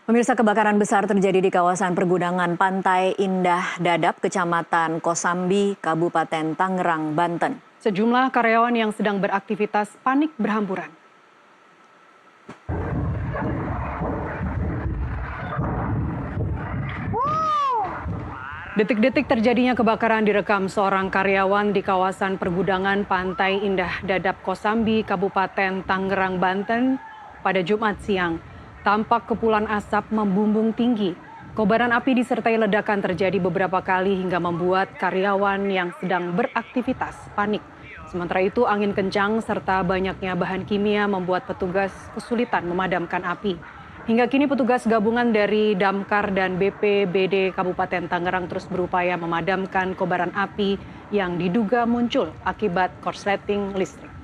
Pemirsa, kebakaran besar terjadi di kawasan Pergudangan Pantai Indah Dadap, Kecamatan Kosambi, Kabupaten Tangerang, Banten. Sejumlah karyawan yang sedang beraktivitas panik berhamburan. Detik-detik terjadinya kebakaran direkam seorang karyawan di kawasan Pergudangan Pantai Indah Dadap, Kosambi, Kabupaten Tangerang, Banten pada Jumat siang. Tampak kepulan asap membumbung tinggi. Kobaran api disertai ledakan terjadi beberapa kali hingga membuat karyawan yang sedang beraktivitas panik. Sementara itu angin kencang serta banyaknya bahan kimia membuat petugas kesulitan memadamkan api. Hingga kini petugas gabungan dari Damkar dan BPBD Kabupaten Tangerang terus berupaya memadamkan kobaran api yang diduga muncul akibat korsleting listrik.